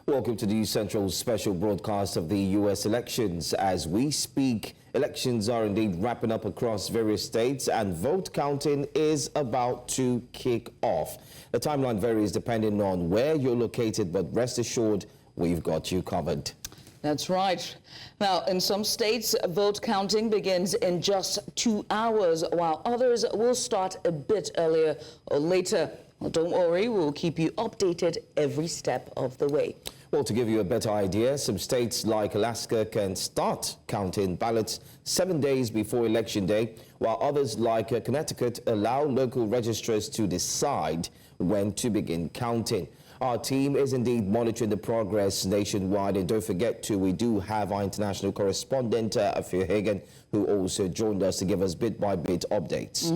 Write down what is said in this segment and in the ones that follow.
Welcome to the News Central's special broadcast of the U.S. elections. As we speak, elections are indeed wrapping up across various states and vote counting is about to kick off. The timeline varies depending on where you're located, but rest assured, we've got you covered. That's right. Now, in some states, vote counting begins in just 2 hours, while others will start a bit earlier or later. Well, don't worry, we'll keep you updated every step of the way. Well, to give you a better idea, some states like Alaska can start counting ballots 7 days before Election Day, while others like Connecticut allow local registrars to decide when to begin counting. Our team is indeed monitoring the progress nationwide, and don't forget we do have our international correspondent, Afia Hagen, who also joined us to give us bit-by-bit updates.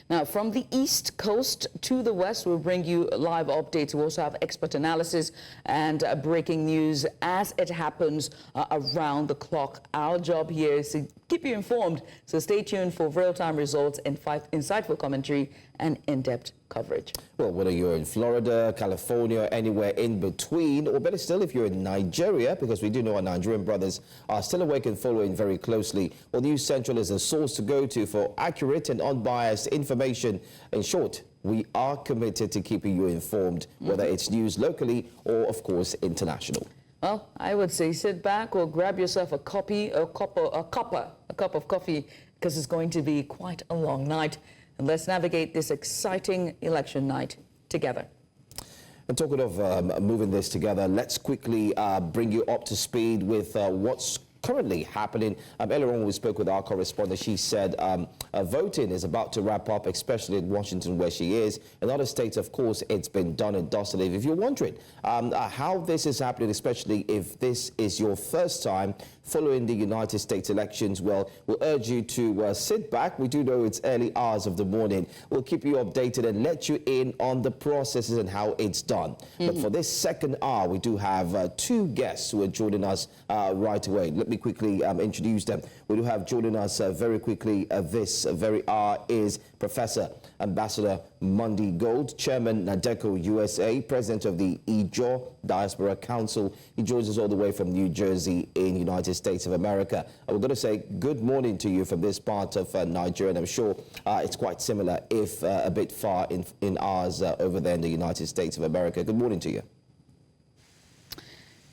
Now, from the East Coast to the West, we'll bring you live updates. We'll also have expert analysis and breaking news as it happens around the clock. Our job here is to keep you informed, so stay tuned for real-time results, insightful commentary, and in-depth coverage. Well, whether you're in Florida, California, anywhere in between, or better still, if you're in Nigeria, because we do know our Nigerian brothers are still awake and following very closely. Well, News Central is a source to go to for accurate and unbiased information. In short, we are committed to keeping you informed, whether it's news locally or, of course, international. Well, I would say sit back or grab yourself a cup of coffee, because it's going to be quite a long night. And let's navigate this exciting election night together. And talking of moving this together, let's quickly bring you up to speed with what's currently happening. Earlier on, we spoke with our correspondent. She said voting is about to wrap up, especially in Washington, where she is. In other states, of course, it's been done and dusted. If you're wondering how this is happening, especially if this is your first time following the United States elections, well, we'll urge you to sit back. We do know it's early hours of the morning. We'll keep you updated and let you in on the processes and how it's done. But for this second hour, we do have two guests who are joining us right away. Let me quickly introduce them. We do have joining us very quickly this very hour is Professor Ambassador Monday Gold, Chairman Nadeco USA, President of the Ijaw Diaspora Council. He joins us all the way from New Jersey in the United States of America. We're going to say good morning to you from this part of Nigeria, and I'm sure it's quite similar, if a bit far in ours over there in the United States of America. Good morning to you.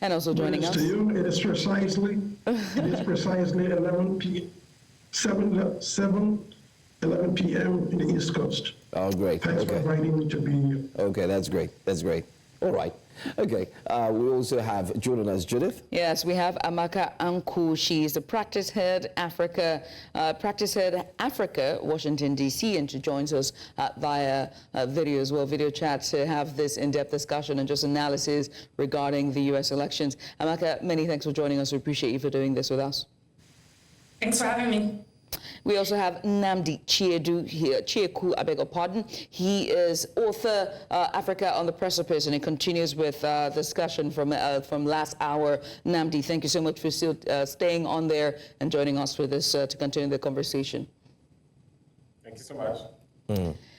And also joining us. To you, it is precisely 11 p.m. in the East Coast. Oh, great. Thanks for inviting me to be here. Okay, that's great. That's great. All right. Okay. We also have joining us Judith. Yes, we have Amaka Anku. She's the practice head Africa, Washington, D.C., and she joins us via video as well, video chat, to have this in-depth discussion and just analysis regarding the U.S. elections. Amaka, many thanks for joining us. We appreciate you for doing this with us. Thanks for having me. We also have Nnamdi Chieku, I beg your pardon. He is author, Africa on the Precipice, and he continues with discussion from last hour. Nnamdi, thank you so much for still staying on there and joining us for this to continue the conversation. Thank you so much.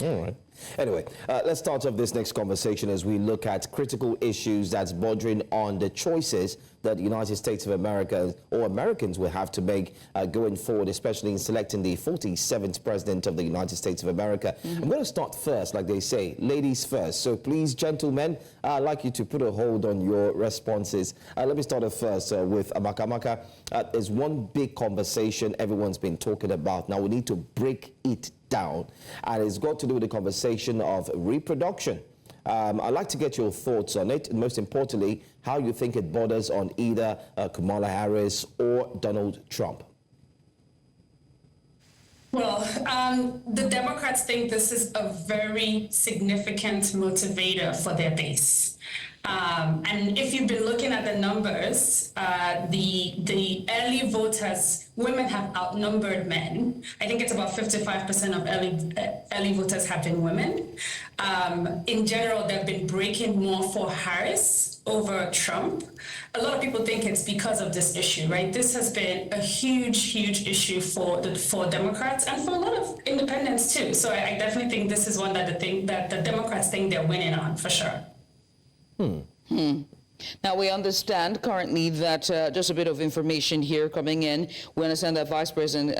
All right. Anyway, let's start off this next conversation as we look at critical issues that's bordering on the choices that the United States of America or Americans will have to make going forward, especially in selecting the 47th president of the United States of America. I'm going to start first, like they say, ladies first. So please, gentlemen, I'd like you to put a hold on your responses. Let me start off first with Amaka. Amaka, there's one big conversation everyone's been talking about. Now we need to break it down, and it's got to do with the conversation of reproduction. I'd like to get your thoughts on it, and most importantly, how you think it borders on either Kamala Harris or Donald Trump. Well, the Democrats think this is a very significant motivator for their base. And if you've been looking at the numbers, the early voters, women have outnumbered men. I think it's about 55% of early voters have been women. In general, they've been breaking more for Harris over Trump. A lot of people think it's because of this issue, right? This has been a huge issue for Democrats and for a lot of independents too. So I definitely think this is one that the Democrats think they're winning on for sure. Now, we understand currently that, just a bit of information here coming in, we understand that Vice President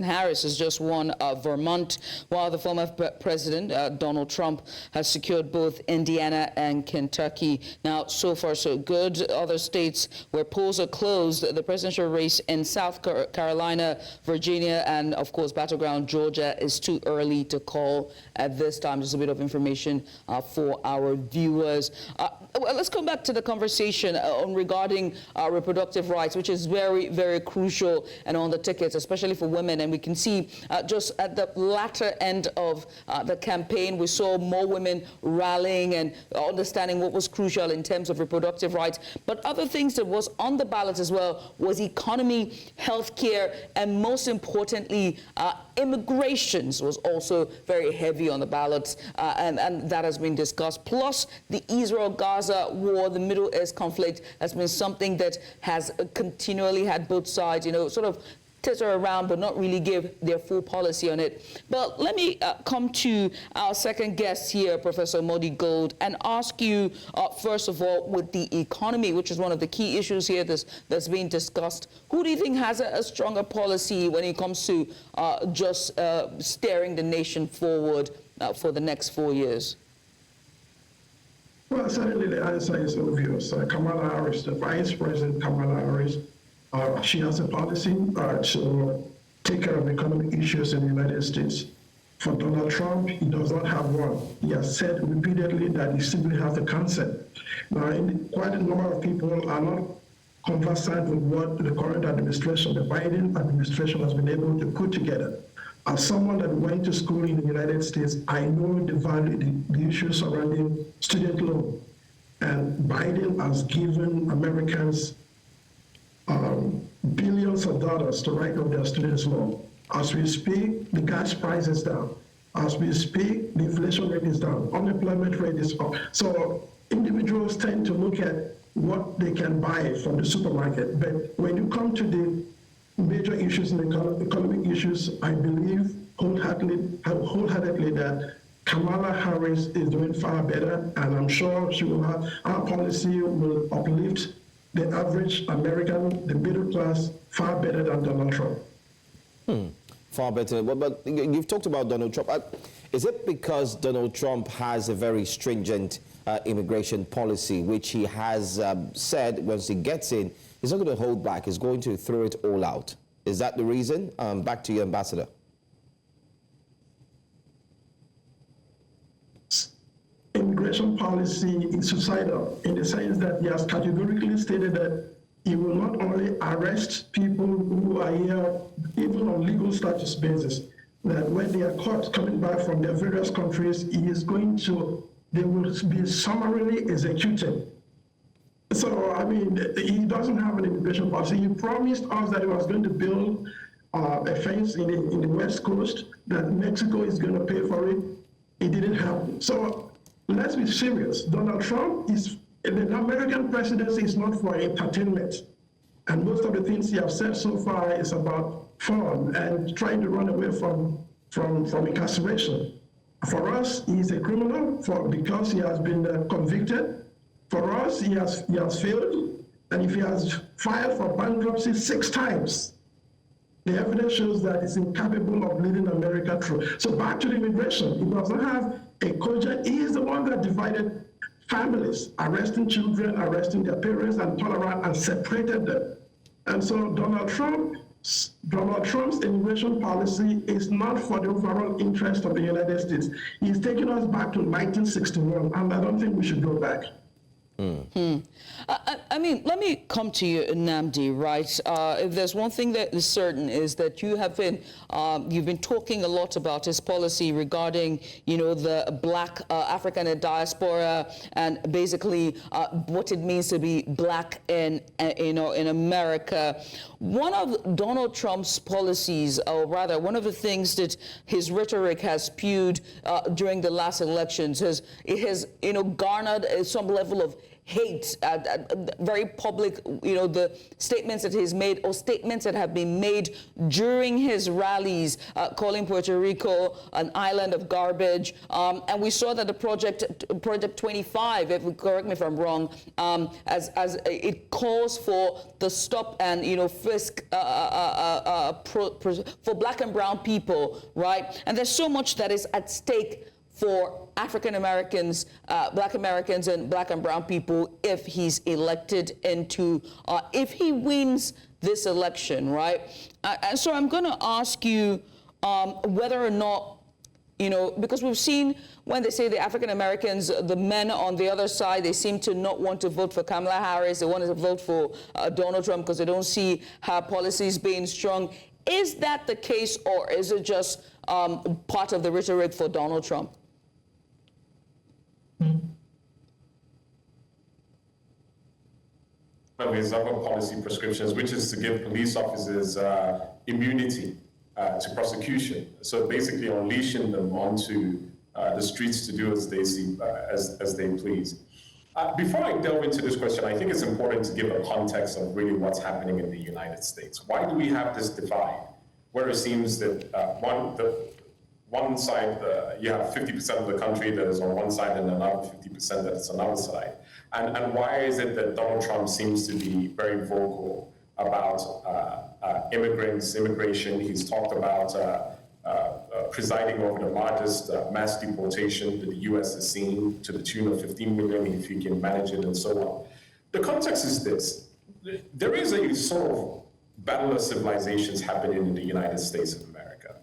Harris has just won Vermont, while the former President, Donald Trump, has secured both Indiana and Kentucky. Now, so far, so good. Other states where polls are closed, the presidential race in South Carolina, Virginia, and, of course, battleground Georgia is too early to call at this time. Just a bit of information for our viewers. Well, let's come back to the conversation on regarding reproductive rights, which is very, very crucial and on the tickets, especially for women. And we can see just at the latter end of the campaign, we saw more women rallying and understanding what was crucial in terms of reproductive rights. But other things that was on the ballot as well was economy, healthcare, and most importantly, immigrations was also very heavy on the ballots, and that has been discussed. Plus, the Israel-Gaza war, the Middle East conflict, has been something that has continually had both sides, sort of titter around but not really give their full policy on it. But let me come to our second guest here, Professor Modi Gold, and ask you, first of all, with the economy, which is one of the key issues here that's being discussed, who do you think has a stronger policy when it comes to just steering the nation forward for the next 4 years? Well, certainly the answer is obvious. Kamala Harris, the Vice President Kamala Harris, she has a policy to take care of economic issues in the United States. For Donald Trump, he does not have one. He has said repeatedly that he simply has the concept. Now, quite a number of people are not conversant with what the current administration, the Biden administration, has been able to put together. As someone that went to school in the United States, I know the value, the issues surrounding student loan. And Biden has given Americans billions of dollars to write off their students' loan. As we speak, the gas price is down. As we speak, the inflation rate is down. Unemployment rate is up. So individuals tend to look at what they can buy from the supermarket. But when you come to the major issues in economic issues, I believe wholeheartedly that Kamala Harris is doing far better, and I'm sure she will have, our policy will uplift the average American, the middle class, far better than Donald Trump. Far better. But you've talked about Donald Trump. Is it because Donald Trump has a very stringent immigration policy, which he has said once he gets in, he's not going to hold back, he's going to throw it all out? Is that the reason? Back to you, Ambassador. Immigration policy is suicidal in the sense that he has categorically stated that he will not only arrest people who are here, even on legal status basis, that when they are caught coming back from their various countries, they will be summarily executed. So, I mean, he doesn't have an immigration policy. He promised us that he was going to build a fence in the West Coast, that Mexico is going to pay for it. It didn't happen. So let's be serious. Donald Trump the American presidency is not for entertainment. And most of the things he has said so far is about fun and trying to run away from incarceration. For us, he's a criminal because he has been convicted. For us, he has failed. And if he has filed for bankruptcy 6 times, the evidence shows that he's incapable of leading America through. So back to the immigration. He does not have a cogent. He is the one that divided families, arresting children, arresting their parents, and turned around and separated them. And so Donald Trump's immigration policy is not for the overall interest of the United States. He's taking us back to 1961, and I don't think we should go back. I mean, let me come to you, Nnamdi, right? If there's one thing that is certain is that you've been talking a lot about his policy regarding, the Black African diaspora and basically what it means to be Black in America. One of Donald Trump's policies, or rather, one of the things that his rhetoric has spewed during the last elections has garnered some level of hate, very public, the statements that he's made or statements that have been made during his rallies, calling Puerto Rico an island of garbage. And we saw that the Project 25, correct me if I'm wrong, as it calls for the stop and, frisk for black and brown people, right? And there's so much that is at stake for African Americans, black Americans, and black and brown people if he's elected into, if he wins this election, right? And so I'm going to ask you whether or not, because we've seen when they say the African Americans, the men on the other side, they seem to not want to vote for Kamala Harris. They want to vote for Donald Trump because they don't see her policies being strong. Is that the case, or is it just part of the rhetoric for Donald Trump? His other policy prescriptions, which is to give police officers immunity to prosecution. So basically unleashing them onto the streets to do as they see, as they please. Before I delve into this question, I think it's important to give a context of really what's happening in the United States. Why do we have this divide where it seems that one side, you have 50% of the country that is on one side and another 50% that is on another side? And why is it that Donald Trump seems to be very vocal about immigrants, immigration? He's talked about presiding over the largest mass deportation that the U.S. has seen, to the tune of 15 million if he can manage it, and so on. The context is this. There is a sort of battle of civilizations happening in the United States of America.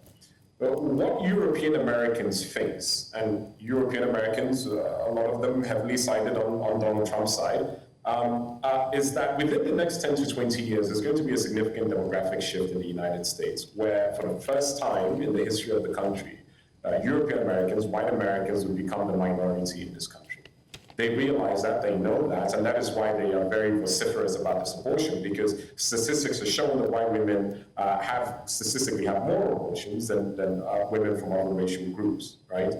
What European Americans face, and European Americans, a lot of them heavily sided on Donald Trump's side, is that within the next 10 to 20 years, there's going to be a significant demographic shift in the United States, where for the first time in the history of the country, European Americans, white Americans, will become the minority in this country. They realize that, they know that, and that is why they are very vociferous about this abortion, because statistics are showing that white women statistically have more abortions than women from other racial groups, right?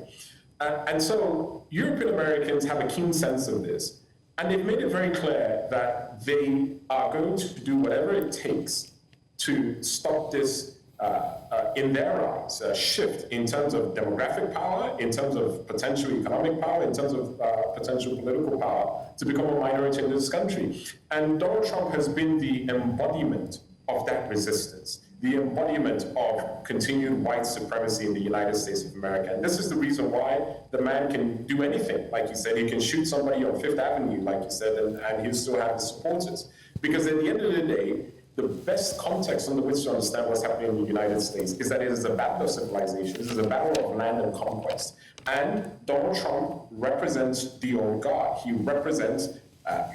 And so European Americans have a keen sense of this, and they've made it very clear that they are going to do whatever it takes to stop this, in their eyes, shift in terms of demographic power, in terms of potential economic power, in terms of potential political power, to become a minority in this country. And Donald Trump has been the embodiment of that resistance, the embodiment of continued white supremacy in the United States of America. And this is the reason why the man can do anything. Like you said, he can shoot somebody on Fifth Avenue, like you said, and he'll still have his supporters. Because at the end of the day, the best context under which to understand what's happening in the United States is that it is a battle of civilizations, it is a battle of land and conquest. And Donald Trump represents the old guard. He represents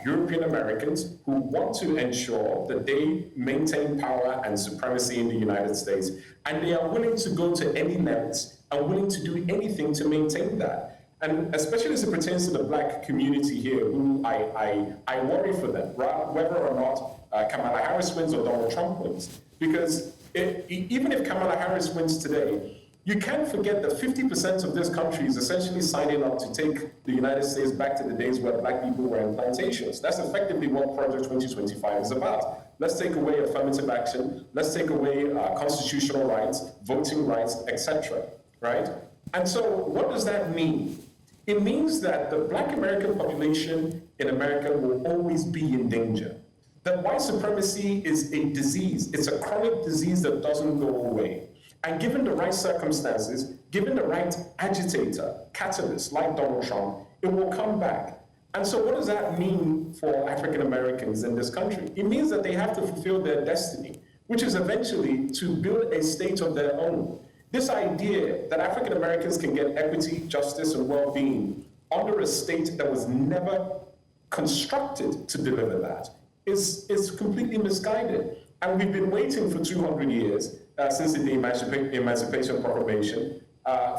European Americans who want to ensure that they maintain power and supremacy in the United States. And they are willing to go to any lengths and willing to do anything to maintain that. And especially as it pertains to the black community here, who I worry for them, whether or not Kamala Harris wins or Donald Trump wins. Because even if Kamala Harris wins today, you can't forget that 50% of this country is essentially signing up to take the United States back to the days where black people were in plantations. That's effectively what Project 2025 is about. Let's take away affirmative action, let's take away constitutional rights, voting rights, etc., right? And so what does that mean? It means that the black American population in America will always be in danger. That white supremacy is a disease. It's a chronic disease that doesn't go away. And given the right circumstances, given the right agitator, catalyst like Donald Trump, it will come back. And so what does that mean for African Americans in this country? It means that they have to fulfill their destiny, which is eventually to build a state of their own. This idea that African Americans can get equity, justice, and well-being under a state that was never constructed to deliver that is completely misguided. And we've been waiting for 200 years since the Emancipation Proclamation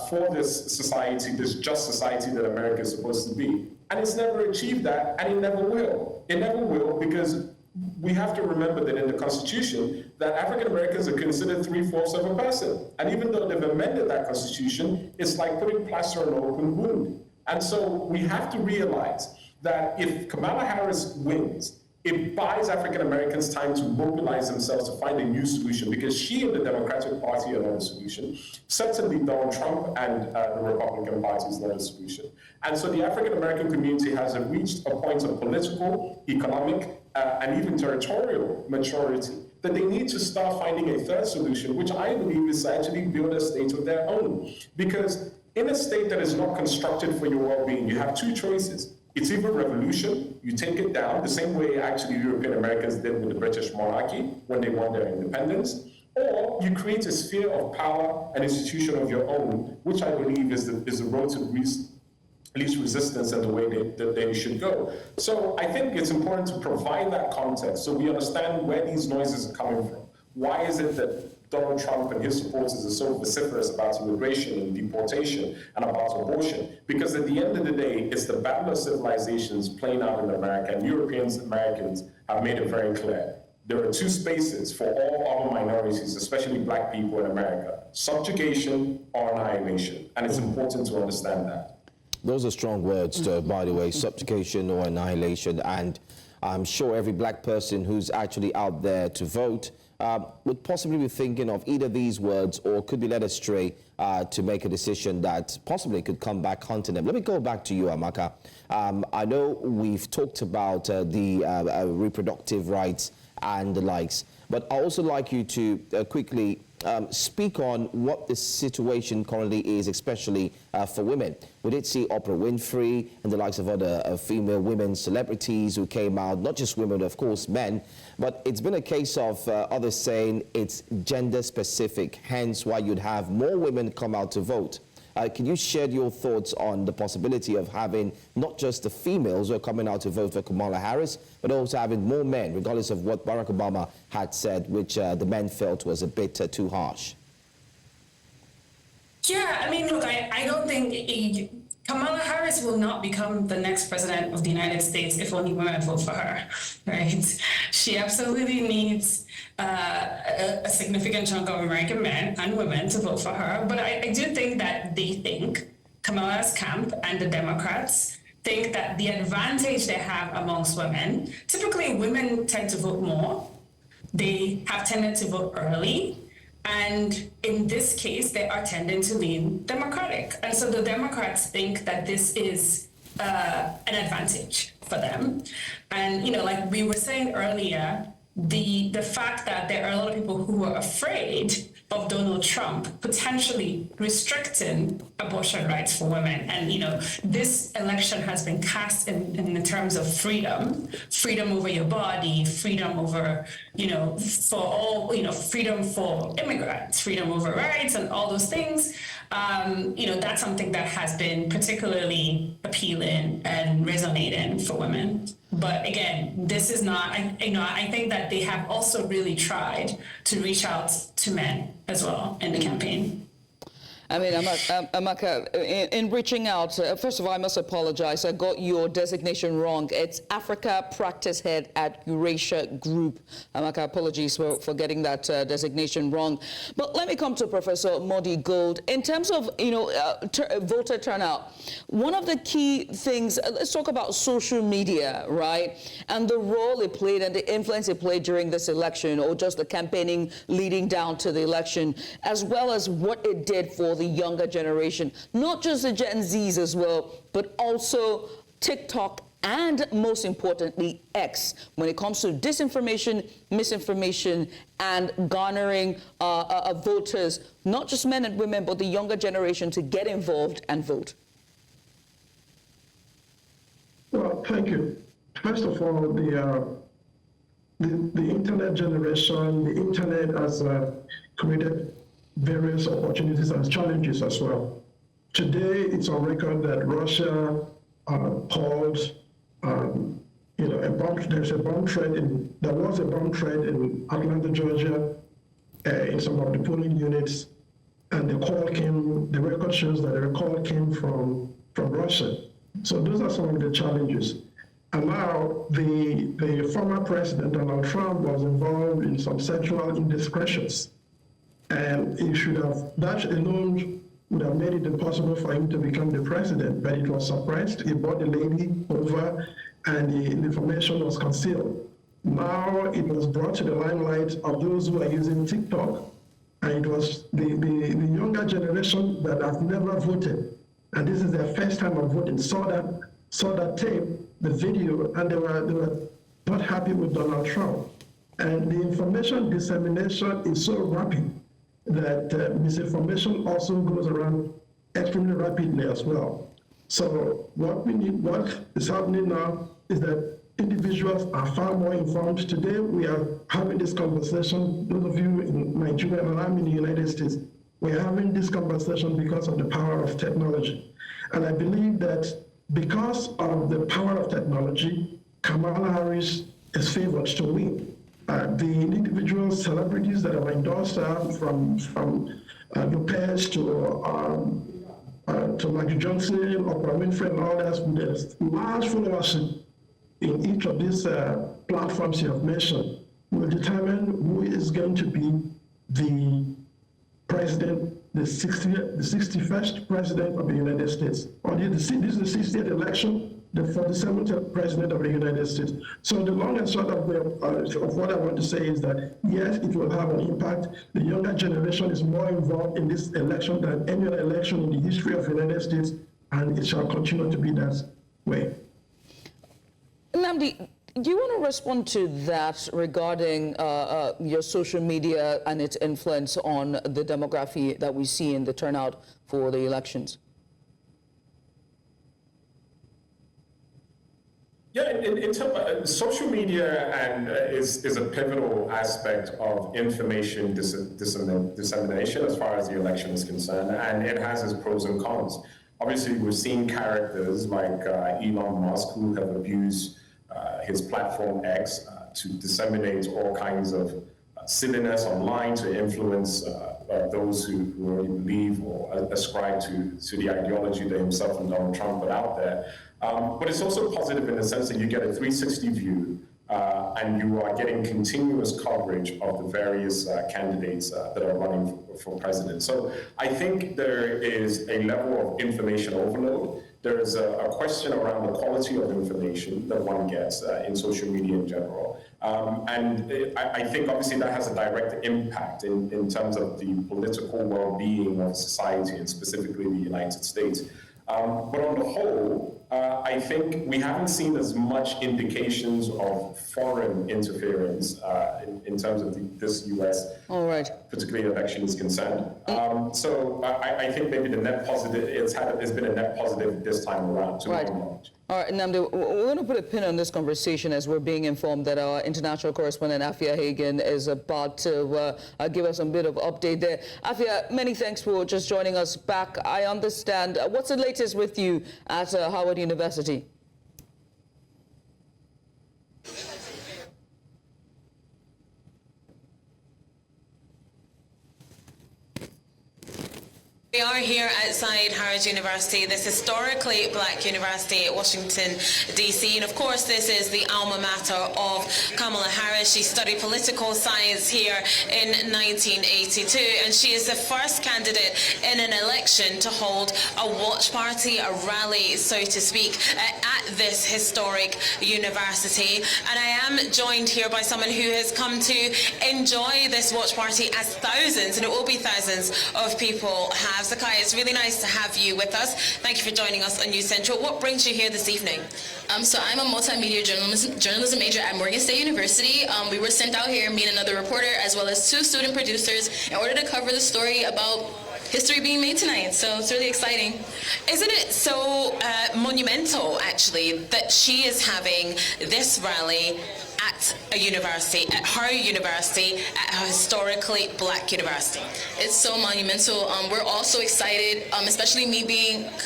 for this society, this just society that America is supposed to be. And it's never achieved that, and it never will. It never will, because we have to remember that in the Constitution, that African Americans are considered 3/4 of a person. And even though they've amended that Constitution, it's like putting plaster on an open wound. And so we have to realize that if Kamala Harris wins, it buys African Americans time to mobilize themselves to find a new solution, because she and the Democratic Party are not a solution. Certainly Donald Trump and the Republican Party is not a solution. And so the African American community has reached a point of political, economic, and even territorial maturity that they need to start finding a third solution, which I believe is to actually build a state of their own. Because in a state that is not constructed for your well-being, you have two choices. It's either revolution, you take it down, the same way actually European Americans did with the British monarchy when they won their independence, or you create a sphere of power, an institution of your own, which I believe is the road to least resistance and the way that they should go. So I think it's important to provide that context so we understand where these noises are coming from. Why is it that Donald Trump and his supporters are so vociferous about immigration and deportation and about abortion? Because at the end of the day, it's the battle of civilizations playing out in America, and Americans have made it very clear. There are two spaces for all other minorities, especially Black people in America: subjugation or annihilation. And it's important to understand that. Those are strong words, by the way, subjugation or annihilation. And I'm sure every Black person who's actually out there to vote would possibly be thinking of either these words, or could be led astray to make a decision that possibly could come back haunting them. Let me go back to you, Amaka. I know we've talked about the reproductive rights and the likes, but I also like you to quickly speak on what the situation currently is, especially for women. We did see Oprah Winfrey and the likes of other female women celebrities who came out, not just women, of course, men, but it's been a case of others saying it's gender specific, hence why you'd have more women come out to vote. Can you share your thoughts on the possibility of having not just the females who are coming out to vote for Kamala Harris, but also having more men, regardless of what Barack Obama had said, which the men felt was a bit too harsh? Yeah, I mean, look, I don't think Kamala Harris will not become the next president of the United States if only women vote for her, right? She absolutely needs a significant chunk of American men and women to vote for her. But I do think that they think, Kamala's camp and the Democrats think that the advantage they have amongst women, typically women tend to vote more. They have tended to vote early. And in this case, they are tending to lean Democratic. And so the Democrats think that this is an advantage for them. And, you know, like we were saying earlier, the fact that there are a lot of people who are afraid of Donald Trump potentially restricting abortion rights for women. And, you know, this election has been cast in terms of freedom over your body, freedom over, you know, for all, you know, freedom for immigrants, freedom over rights and all those things. You know, that's something that has been particularly appealing and resonating for women. But again, this is not, I think that they have also really tried to reach out to men as well in the campaign. I mean, Amaka, in reaching out, first of all, I must apologize. I got your designation wrong. It's Africa Practice Head at Eurasia Group. Amaka, apologies for getting that designation wrong. But let me come to Professor Modi Gold. In terms of, you know, voter turnout, one of the key things, let's talk about social media, right? And the role it played and the influence it played during this election, or just the campaigning leading down to the election, as well as what it did for the younger generation, not just the Gen Zs as well, but also TikTok and, most importantly, X, when it comes to disinformation, misinformation, and garnering voters, not just men and women, but the younger generation to get involved and vote? Well, thank you. First of all, the internet generation, the internet has created various opportunities and challenges as well. Today, it's on record that Russia called, you know, there was a bomb threat in Atlanta, Georgia, in some of the polling units, and the record shows that the call came from Russia. So those are some of the challenges. And now the former president, Donald Trump, was involved in some sexual indiscretions. And that alone would have made it impossible for him to become the president, but it was suppressed. He brought the lady over, and the information was concealed. Now it was brought to the limelight of those who are using TikTok, and it was the younger generation that have never voted, and this is their first time of voting, saw that tape, the video, and they were not happy with Donald Trump. And the information dissemination is so rapid that misinformation also goes around extremely rapidly as well. So what is happening now is that individuals are far more informed. Today we are having this conversation, those of you in Nigeria and I'm in the United States, we're having this conversation because of the power of technology. And I believe that because of the power of technology, Kamala Harris is favored to win. The individual celebrities that have endorsed her, from Lopez to Magic Johnson, Oprah Winfrey, and all that, there's large followership in each of these platforms you have mentioned, will determine who is going to be the president, the 61st president of the United States. Or this is the 60th election, the 47th president of the United States. So the long and short of what I want to say is that, yes, it will have an impact. The younger generation is more involved in this election than any other election in the history of the United States, and it shall continue to be that way. Nnamdi, do you want to respond to that regarding your social media and its influence on the demography that we see in the turnout for the elections? Yeah, in terms of social media is a pivotal aspect of information dissemination as far as the election is concerned, and it has its pros and cons. Obviously, we've seen characters like Elon Musk who have abused his platform X to disseminate all kinds of silliness online to influence those who already believe or ascribe to the ideology that himself and Donald Trump put out there. But it's also positive in the sense that you get a 360 view and you are getting continuous coverage of the various candidates that are running for president. So I think there is a level of information overload. There's a question around the quality of information that one gets in social media in general. And I think obviously that has a direct impact in terms of the political well-being of society and specifically the United States. But on the whole, I think we haven't seen as much indications of foreign interference in terms of this U.S. Particularly election is concerned. So I think maybe the net positive, it's been a net positive this time around, to my knowledge. All right, Nnamdi, we're going to put a pin on this conversation as we're being informed that our international correspondent, Afia Hagen, is about to give us a bit of update there. Afia, many thanks for just joining us back. I understand. What's the latest with you at Howard University? We are here outside Howard University, this historically black university at Washington, D.C. And of course, this is the alma mater of Kamala Harris. She studied political science here in 1982, and she is the first candidate in an election to hold a watch party, a rally, so to speak, at this historic university. And I am joined here by someone who has come to enjoy this watch party as thousands, and it will be thousands of people have. Zakai, it's really nice to have you with us. Thank you for joining us on News Central. What brings you here this evening? So I'm a multimedia journalism major at Morgan State University. We were sent out here, me and another reporter, as well as 2 student producers, in order to cover the story about history being made tonight. So it's really exciting. Isn't it so monumental, actually, that she is having this rally at a university, at her university, at a historically black university? It's so monumental. We're also excited, especially me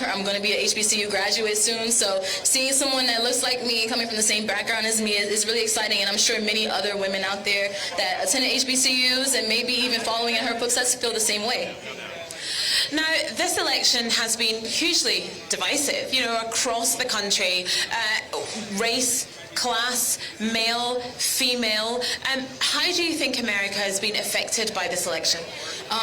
I'm going to be an HBCU graduate soon, so seeing someone that looks like me, coming from the same background as me, is really exciting, and I'm sure many other women out there that attended HBCUs and maybe even following in her footsteps feel the same way. Now, this election has been hugely divisive, across the country. Race class, male, female. How do you think America has been affected by this election?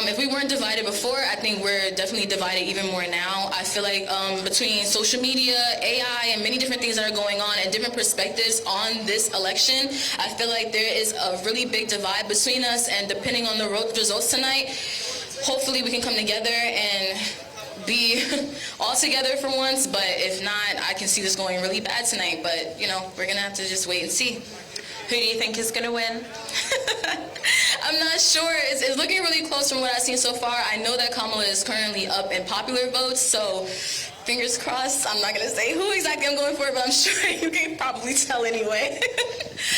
If we weren't divided before, I think we're definitely divided even more now. I feel like between social media, AI, and many different things that are going on and different perspectives on this election, I feel like there is a really big divide between us, and depending on the results tonight, hopefully we can come together and be all together for once, but if not, I can see this going really bad tonight, but you know, we're gonna have to just wait and see. Who do you think is going to win? I'm not sure. It's looking really close from what I've seen so far. I know that Kamala is currently up in popular votes, so fingers crossed. I'm not going to say who exactly I'm going for, but I'm sure you can probably tell anyway.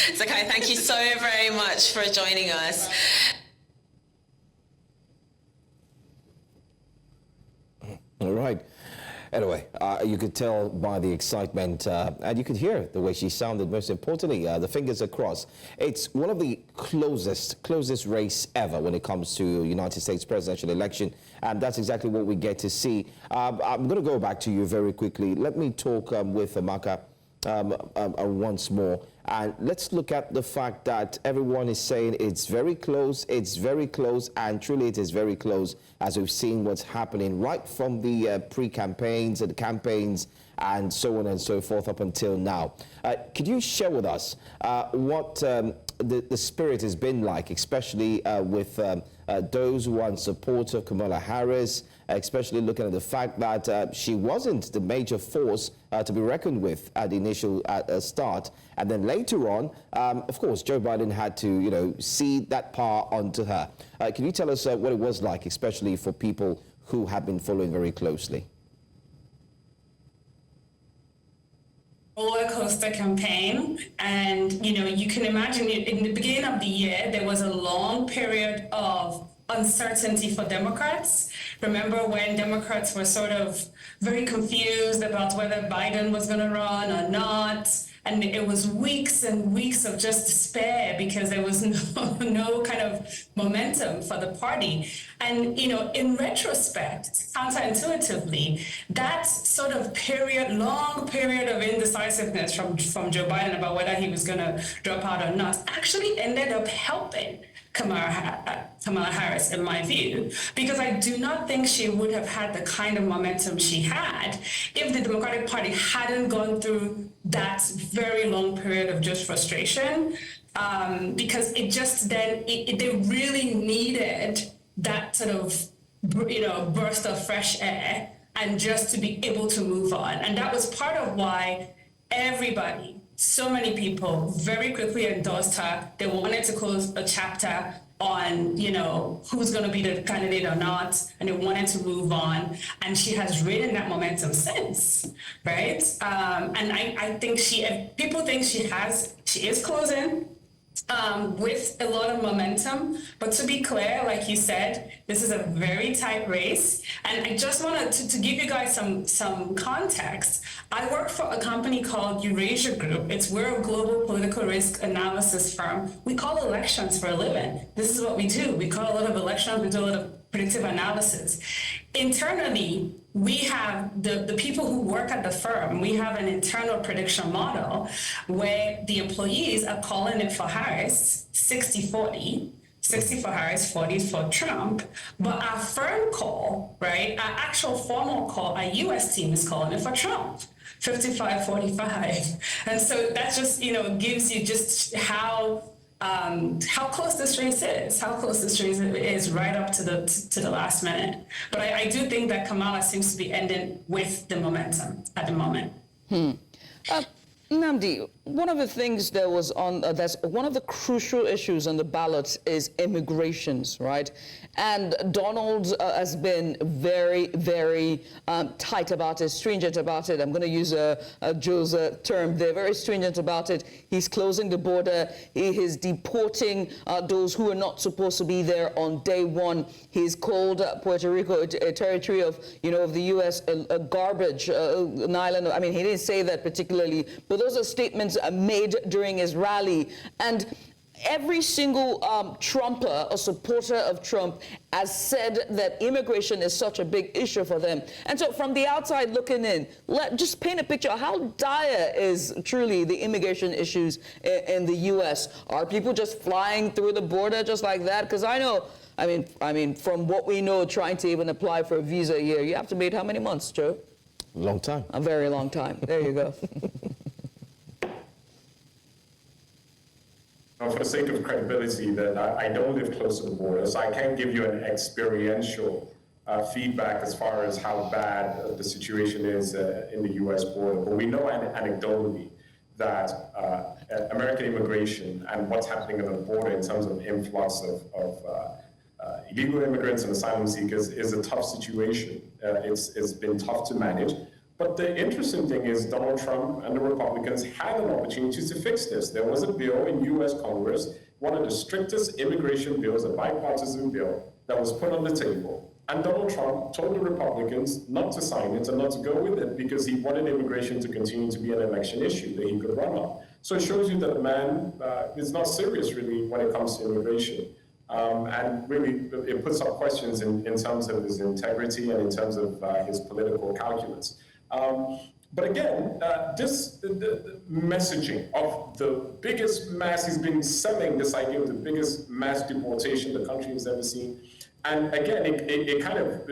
It's okay. Thank you so very much for joining us. All right. Anyway, you could tell by the excitement, and you could hear the way she sounded. Most importantly, the fingers are crossed. It's one of the closest race ever when it comes to United States presidential election, and that's exactly what we get to see. I'm going to go back to you very quickly. Let me talk with Amaka once more. And let's look at the fact that everyone is saying it's very close, and truly it is very close, as we've seen what's happening right from the pre-campaigns and the campaigns and so on and so forth up until now. Could you share with us what the spirit has been like, especially with those who are in support of Kamala Harris, especially looking at the fact that she wasn't the major force to be reckoned with at the initial start, and then later on, of course, Joe Biden had to, cede that power onto her. Can you tell us what it was like, especially for people who have been following very closely? Roller coaster campaign, and you can imagine in the beginning of the year there was a long period of uncertainty for Democrats. Remember when Democrats were sort of very confused about whether Biden was going to run or not, and it was weeks and weeks of just despair because there was no kind of momentum for the party. And in retrospect, counterintuitively, that sort of long period of indecisiveness from Joe Biden about whether he was going to drop out or not actually ended up helping Kamala Harris, in my view, because I do not think she would have had the kind of momentum she had if the Democratic Party hadn't gone through that very long period of just frustration, because they really needed that sort of, burst of fresh air and just to be able to move on. And that was part of why everybody, so many people very quickly endorsed her. They wanted to close a chapter on, who's going to be the candidate or not, and they wanted to move on. And she has ridden that momentum since, right? And I think people think she is closing with a lot of momentum. But to be clear, like you said, this is a very tight race. And I just wanted to give you guys some context. I work for a company called Eurasia Group. We're a global political risk analysis firm. We call elections for a living. This is what we do. We call a lot of elections. We do a lot of predictive analysis. Internally, we have the people who work at the firm, we have an internal prediction model where the employees are calling it for Harris 60-40, 60 for Harris, 40 for Trump. But our firm call, right, our actual formal call, our US team is calling it for Trump, 55-45. And so that just, gives you just how close this race is, right up to the last minute. But I do think that Kamala seems to be ending with the momentum at the moment. Nnamdi, one of the things that was on, that's one of the crucial issues on the ballot is immigrations, right? And Donald has been very, very tight about it, stringent about it. I'm going to use Joe's term. They're very stringent about it. He's closing the border. He is deporting those who are not supposed to be there on day one. He's called Puerto Rico a territory of the U.S. a garbage, an island. I mean, he didn't say that particularly, but those are statements made during his rally. And every single Trumper or supporter of Trump has said that immigration is such a big issue for them. And so from the outside looking in, just paint a picture. How dire is truly the immigration issues in the U.S.? Are people just flying through the border just like that? Because I know, I mean, from what we know, trying to even apply for a visa a year, you have to wait how many months, Joe? Long time. A very long time. There you go. For the sake of credibility, that I don't live close to the border, so I can't give you an experiential feedback as far as how bad the situation is in the U.S. border. But we know anecdotally that American immigration and what's happening at the border in terms of influx of illegal immigrants and asylum seekers is a tough situation. It's been tough to manage. But the interesting thing is Donald Trump and the Republicans had an opportunity to fix this. There was a bill in U.S. Congress, one of the strictest immigration bills, a bipartisan bill, that was put on the table. And Donald Trump told the Republicans not to sign it and not to go with it because he wanted immigration to continue to be an election issue that he could run on. So it shows you that the man is not serious, really, when it comes to immigration. And really, it puts up questions in terms of his integrity and in terms of his political calculus. But again, the messaging of the biggest mass, he's been selling this idea of the biggest mass deportation the country has ever seen. And again, it kind of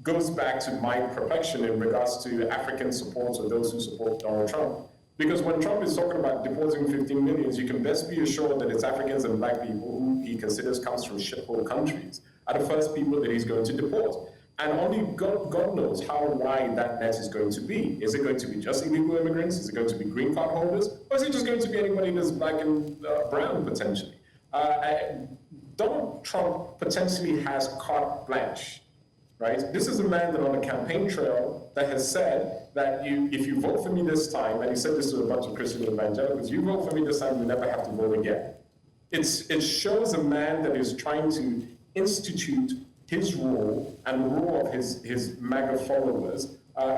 goes back to my perplexion in regards to African support or those who support Donald Trump. Because when Trump is talking about deporting 15 million, you can best be assured that it's Africans and black people who he considers comes from shithole countries are the first people that he's going to deport. And only God knows how wide that net is going to be. Is it going to be just illegal immigrants? Is it going to be green card holders? Or is it just going to be anybody that's black and brown, potentially? Donald Trump potentially has carte blanche, right? This is a man that on the campaign trail that has said that if you vote for me this time, and he said this to a bunch of Christian evangelicals, you vote for me this time, you never have to vote again. It shows a man that is trying to institute his rule and the rule of his MAGA followers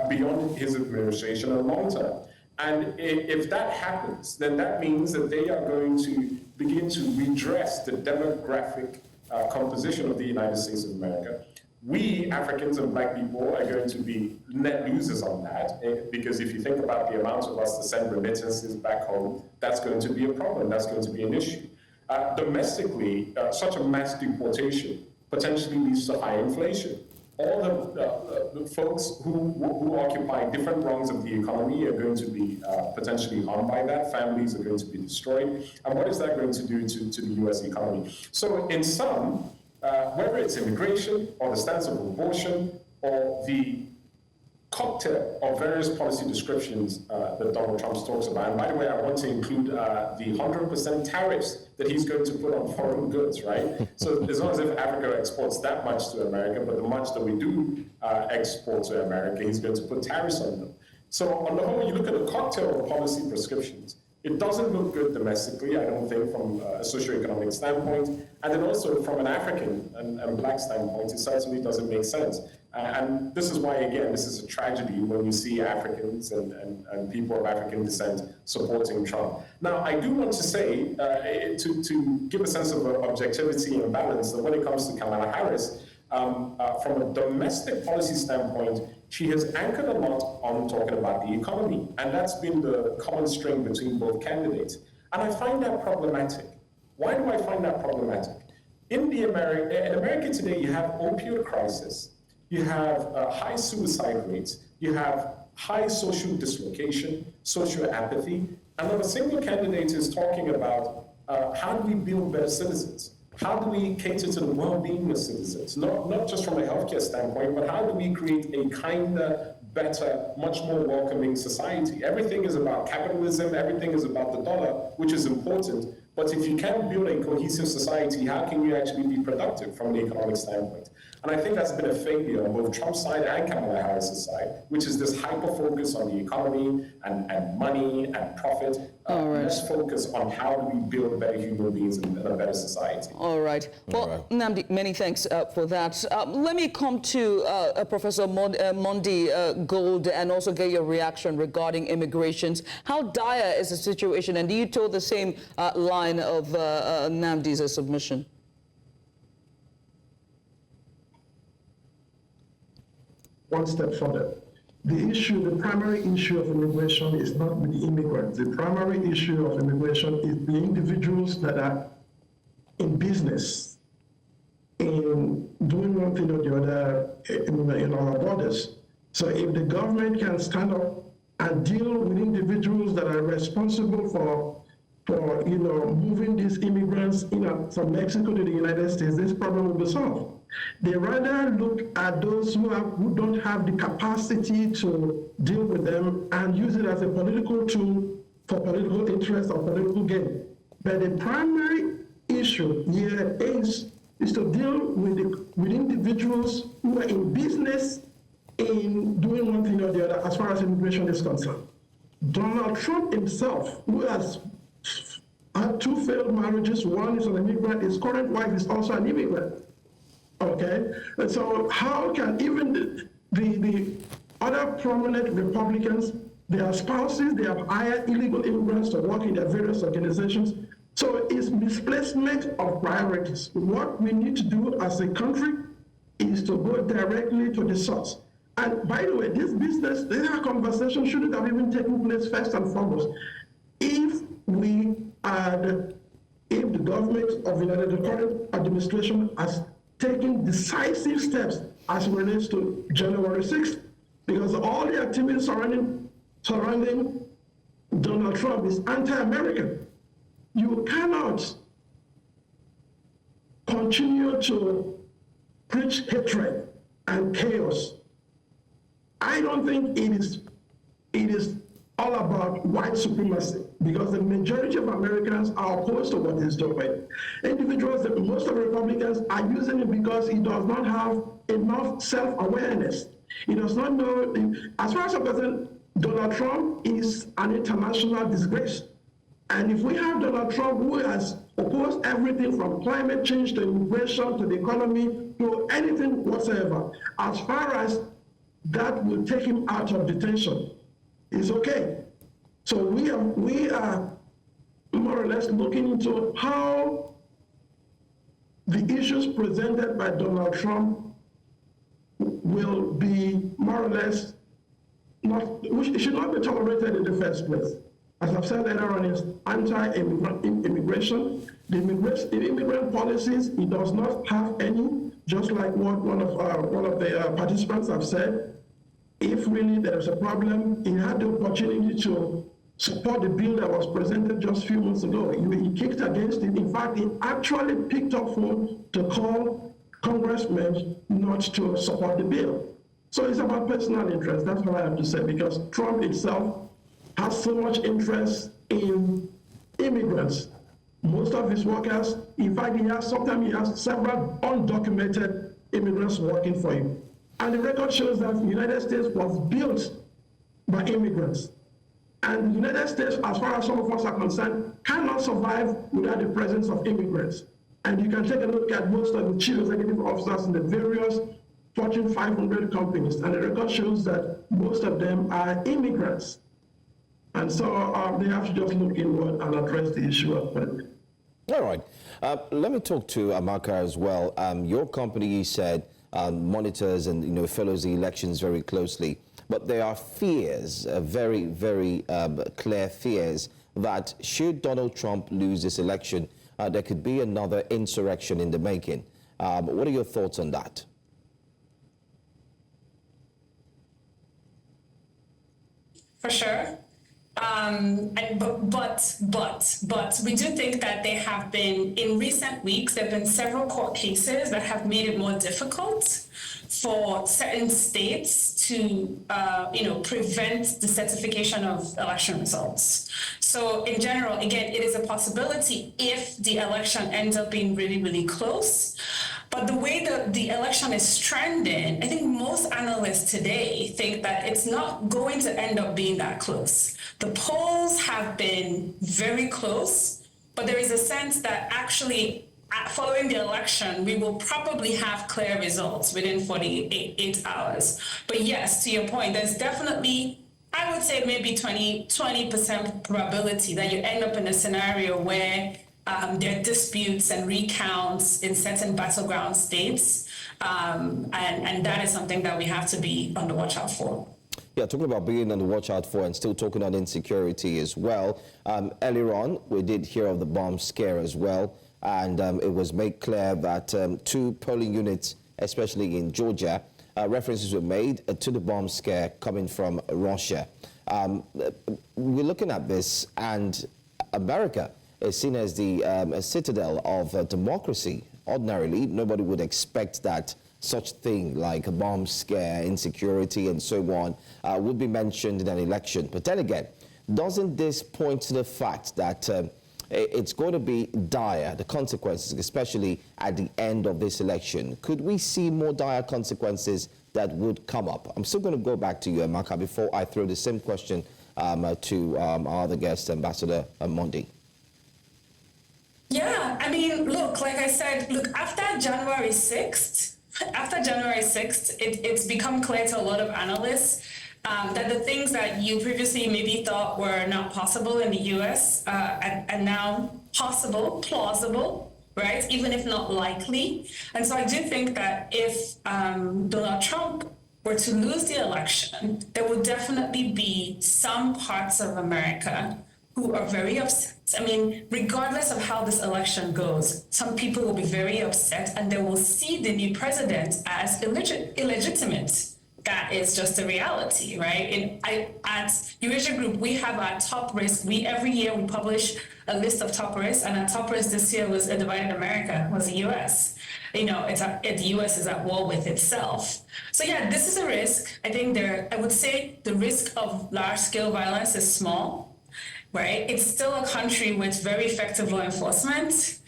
beyond his administration and long term. And if that happens, then that means that they are going to begin to redress the demographic composition of the United States of America. We, Africans and black people, are going to be net losers on that, because if you think about the amount of us that send remittances back home, that's going to be a problem, that's going to be an issue. Domestically, such a mass deportation potentially leads to high inflation. All the folks who occupy different rungs of the economy are going to be potentially harmed by that. Families are going to be destroyed. And what is that going to do to the US economy? So in sum, whether it's immigration or the stance of abortion or the cocktail of various policy descriptions that Donald Trump talks about. And by the way, I want to include the 100% tariffs that he's going to put on foreign goods, right? So it's not as if Africa exports that much to America, but the much that we do export to America, he's going to put tariffs on them. So on the whole, you look at the cocktail of policy prescriptions, it doesn't look good domestically, I don't think, from a socioeconomic standpoint. And then also from an African and black standpoint, it certainly doesn't make sense. And this is why, again, this is a tragedy when you see Africans and people of African descent supporting Trump. Now, I do want to say, to give a sense of objectivity and balance, that when it comes to Kamala Harris, from a domestic policy standpoint, she has anchored a lot on talking about the economy. And that's been the common string between both candidates. And I find that problematic. Why do I find that problematic? In America today, you have opioid crisis. You have high suicide rates, you have high social dislocation, social apathy, and not a single candidate is talking about how do we build better citizens? How do we cater to the well-being of citizens? Not just from a healthcare standpoint, but how do we create a kinder, better, much more welcoming society? Everything is about capitalism, everything is about the dollar, which is important. But if you can't build a cohesive society, how can you actually be productive from an economic standpoint? And I think that's been a failure on both Trump's side and Kamala Harris's side, which is this hyper-focus on the economy and money and profit. Let's focus on how do we build better human beings and a better society. All right. Well, Nnamdi, many thanks for that. Let me come to Professor Mondi Gold and also get your reaction regarding immigrations. How dire is the situation? And do you toe the same line of Nnamdi's submission? One step further. The primary issue of immigration is not with the immigrants. The primary issue of immigration is the individuals that are in business, in doing one thing or the other in our borders. So if the government can stand up and deal with individuals that are responsible for moving these immigrants from Mexico to the United States, this problem will be solved. They rather look at those who don't have the capacity to deal with them and use it as a political tool for political interest or political gain. But the primary issue here is to deal with individuals who are in business in doing one thing or the other as far as immigration is concerned. Donald Trump himself, who has had 2 failed marriages, one is an immigrant, his current wife is also an immigrant. Okay, and so how can even the other prominent Republicans, their spouses, they have hired illegal immigrants to work in their various organizations. So it's misplacement of priorities. What we need to do as a country is to go directly to the source. And by the way, this conversation shouldn't have even taken place first and foremost. If the government of the current administration has taking decisive steps as it relates to January 6th, because all the activities surrounding Donald Trump is anti-American. You cannot continue to preach hatred and chaos. I don't think it is all about white supremacy, because the majority of Americans are opposed to what he's doing. Individuals, most of the Republicans are using it because he does not have enough self-awareness. He does not know, as far as I'm concerned, Donald Trump is an international disgrace. And if we have Donald Trump, who has opposed everything from climate change to immigration to the economy to anything whatsoever, as far as that will take him out of detention, it's okay. So we are more or less looking into how the issues presented by Donald Trump will be more or less it should not be tolerated in the first place. As I've said earlier on, is anti-immigration. The immigrant policies, it does not have any, just like what one of the participants have said. If really there is a problem, he had the opportunity to support the bill that was presented just a few months ago. He kicked against it. In fact, he actually picked up phone to call congressmen not to support the bill. So it's about personal interest. That's what I have to say, because Trump itself has so much interest in immigrants. Most of his workers, in fact, sometimes he has several undocumented immigrants working for him. And the record shows that the United States was built by immigrants. And the United States, as far as some of us are concerned, cannot survive without the presence of immigrants. And you can take a look at most of the chief executive officers in the various Fortune 500 companies, and the record shows that most of them are immigrants. And so they have to just look inward and address the issue of it. All right. Let me talk to Amaka as well. Your company, you said, monitors and follows the elections very closely. But there are fears, very, very clear fears, that should Donald Trump lose this election, there could be another insurrection in the making. What are your thoughts on that? For sure. But we do think that there have been, in recent weeks, there have been several court cases that have made it more difficult for certain states to, prevent the certification of election results. So in general, again, it is a possibility if the election ends up being really, really close. But the way the election is trending, I think most analysts today think that it's not going to end up being that close. The polls have been very close, but there is a sense that actually following the election, we will probably have clear results within 48 hours. But yes, to your point, there's definitely, I would say maybe 20% probability that you end up in a scenario where there are disputes and recounts in certain battleground states. And that is something that we have to be on the watch out for. Yeah, talking about being on the watch out for and still talking on insecurity as well. Earlier on, we did hear of the bomb scare as well. And it was made clear that 2 polling units, especially in Georgia, references were made to the bomb scare coming from Russia. We're looking at this, and America is seen as the citadel of democracy. Ordinarily, nobody would expect that such thing like a bomb scare, insecurity, and so on would be mentioned in an election. But then again, doesn't this point to the fact that it's going to be dire, the consequences, especially at the end of this election? Could we see more dire consequences that would come up? I'm still going to go back to you, Amaka, before I throw the same question to our other guest, Ambassador Mondi. Yeah, I mean, look, like I said, after January 6th, it's become clear to a lot of analysts that the things that you previously maybe thought were not possible in the U.S. Are now possible, plausible, right? Even if not likely. And so I do think that if Donald Trump were to lose the election, there will definitely be some parts of America who are very upset. I mean, regardless of how this election goes, some people will be very upset and they will see the new president as illegitimate. That is just a reality, right? At Eurasia Group, we have our top risk. Every year we publish a list of top risks, and our top risk this year was a divided America, was the U.S. You know, the U.S. is at war with itself. So yeah, this is a risk. I think I would say the risk of large-scale violence is small, right? It's still a country with very effective law enforcement.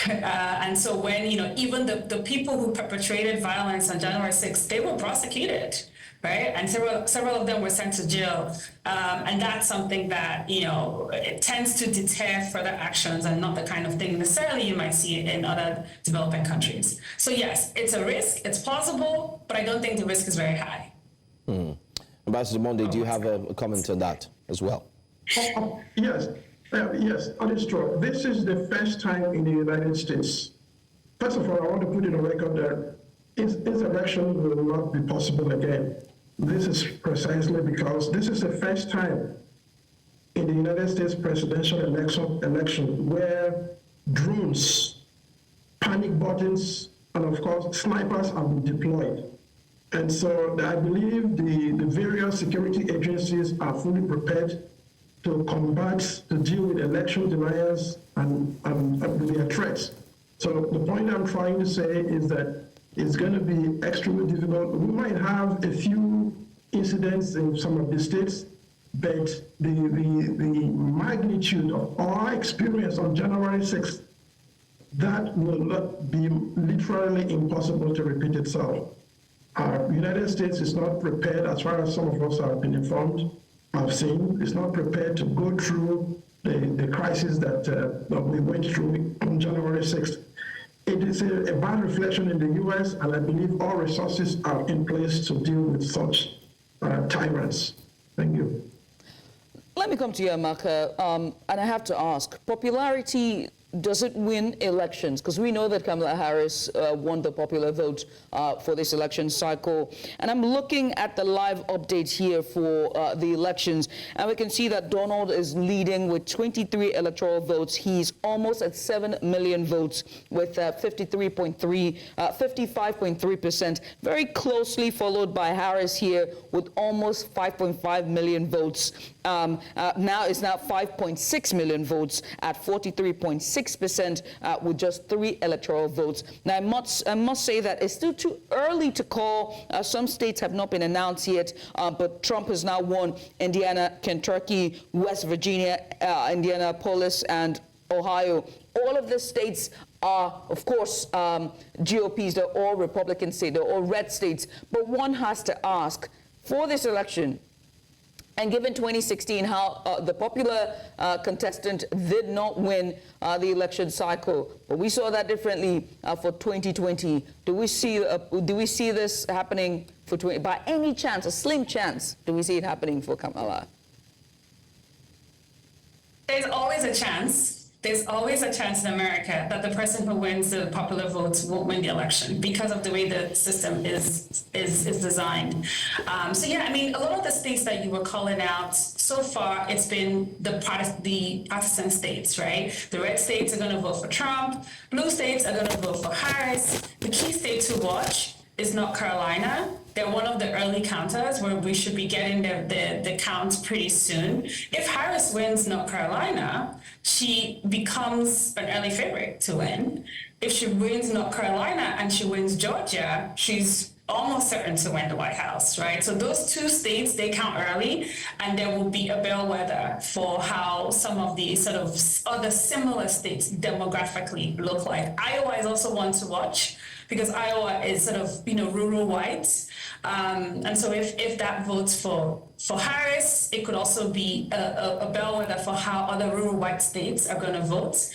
And so when, even the people who perpetrated violence on January 6th, they were prosecuted, right? And several of them were sent to jail. And that's something that, it tends to deter further actions and not the kind of thing necessarily you might see in other developing countries. So yes, it's a risk, it's plausible, but I don't think the risk is very high. Ambassador Mondi, do you have a comment on that as well? Yes, that is true. This is the first time in the United States. First of all, I want to put in a record that insurrection will not be possible again. This is precisely because this is the first time in the United States presidential election where drones, panic buttons, and of course, snipers have been deployed. And so I believe the various security agencies are fully prepared to deal with election deniers and their threats. So the point I'm trying to say is that it's going to be extremely difficult. We might have a few incidents in some of the states, but the magnitude of our experience on January 6th, that will not be literally impossible to repeat itself. Our United States is not prepared, as far as some of us have been informed, I've seen, is not prepared to go through the crisis that we went through on January 6th. It is a bad reflection in the U.S., and I believe all resources are in place to deal with such tyrants. Thank you. Let me come to you, Amaka, and I have to ask, popularity, does it win elections? Because we know that Kamala Harris won the popular vote for this election cycle. And I'm looking at the live updates here for the elections, and we can see that Donald is leading with 23 electoral votes. He's almost at 7 million votes with 55.3%, very closely followed by Harris here with almost 5.5 million votes. Now it's now 5.6 million votes at 43.6%. With just 3 electoral votes. Now, I must say that it's still too early to call. Some states have not been announced yet, but Trump has now won Indiana, Kentucky, West Virginia, Indianapolis, and Ohio. All of the states are, of course, GOPs. They're all Republican states. They're all red states. But one has to ask, for this election, and given 2016, how the popular contestant did not win the election cycle, but we saw that differently for 2020. Do we see this happening for by any chance, a slim chance? Do we see it happening for Kamala? There's always a chance. There's always a chance in America that the person who wins the popular votes won't win the election because of the way the system is designed. So yeah, I mean, a lot of the states that you were calling out, so far it's been the partisan states, right? The red states are going to vote for Trump. Blue states are going to vote for Harris. The key state to watch is North Carolina. They're one of the early counters where we should be getting the count pretty soon. If Harris wins North Carolina, she becomes an early favorite to win. If she wins North Carolina and she wins Georgia, she's almost certain to win the White House, right? So those two states, they count early, and there will be a bellwether for how some of the sort of other similar states demographically look like. Iowa is also one to watch because Iowa is sort of, rural white. And so if that votes for Harris, it could also be a bellwether for how other rural white states are going to vote.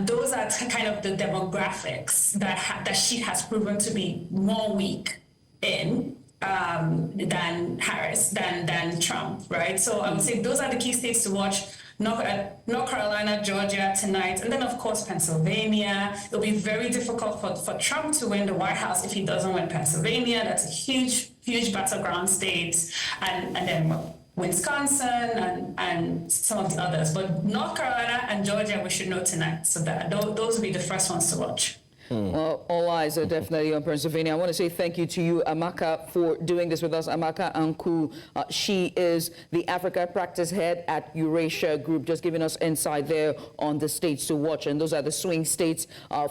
Those are kind of the demographics that she has proven to be more weak in than Harris, than Trump, right? So I would say those are the key states to watch. North Carolina, Georgia tonight, and then of course Pennsylvania. It'll be very difficult for Trump to win the White House if he doesn't win Pennsylvania. That's a huge battleground state, and then Wisconsin and some of the others. But North Carolina and Georgia, we should know tonight. So those will be the first ones to watch. Well, all eyes are definitely on Pennsylvania. I want to say thank you to you, Amaka, for doing this with us. Amaka Anku, she is the Africa Practice Head at Eurasia Group, just giving us insight there on the states to watch. And those are the swing states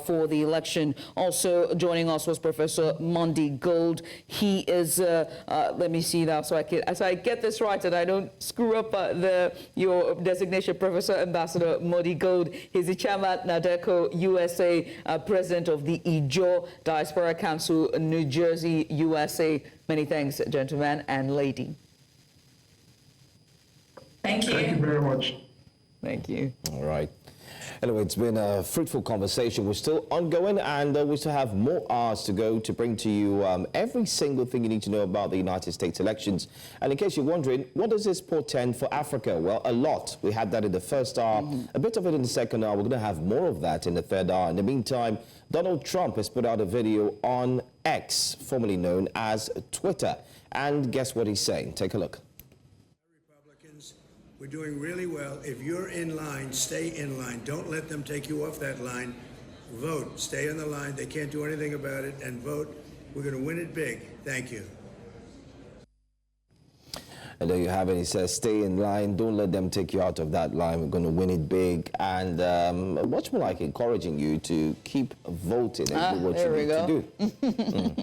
for the election. Also joining us was Professor Monday Gold. He is, let me see now so I get this right and I don't screw up your designation, Professor Ambassador Monday Gold. He's the chairman, NADECO USA, president of the Ijaw Diaspora Council, New Jersey, USA. Many thanks, gentlemen and lady. Thank you. Thank you very much. Thank you. All right. Anyway, it's been a fruitful conversation. We're still ongoing, and we still have more hours to go to bring to you every single thing you need to know about the United States elections. And in case you're wondering, what does this portend for Africa? Well, a lot. We had that in the first hour, a bit of it in the second hour. We're going to have more of that in the third hour. In the meantime, Donald Trump has put out a video on X, formerly known as Twitter. And guess what he's saying? Take a look. We're doing really well. If you're in line, stay in line. Don't let them take you off that line. Vote. Stay on the line. They can't do anything about it. And vote. We're going to win it big. Thank you. And there you have it. He says, stay in line. Don't let them take you out of that line. We're going to win it big. And much more like encouraging you to keep voting and do what you need to do.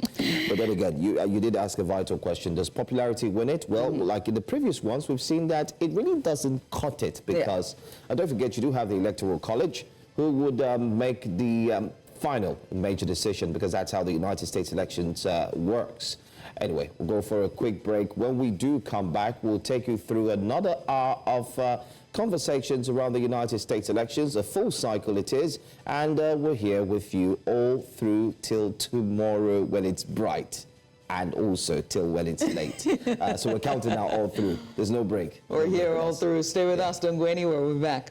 But then again, you did ask a vital question. Does popularity win it? Well, like in the previous ones, we've seen that it really doesn't cut it because, and don't forget, you do have the Electoral College who would make the final major decision because that's how the United States elections works. Anyway, we'll go for a quick break. When we do come back, we'll take you through another hour of conversations around the United States elections. A full cycle it is, and we're here with you all through till tomorrow when it's bright, and also till when it's late. So we're counting out all through. There's no break. We're here all through. Stay with us. Don't go anywhere. We'll be back.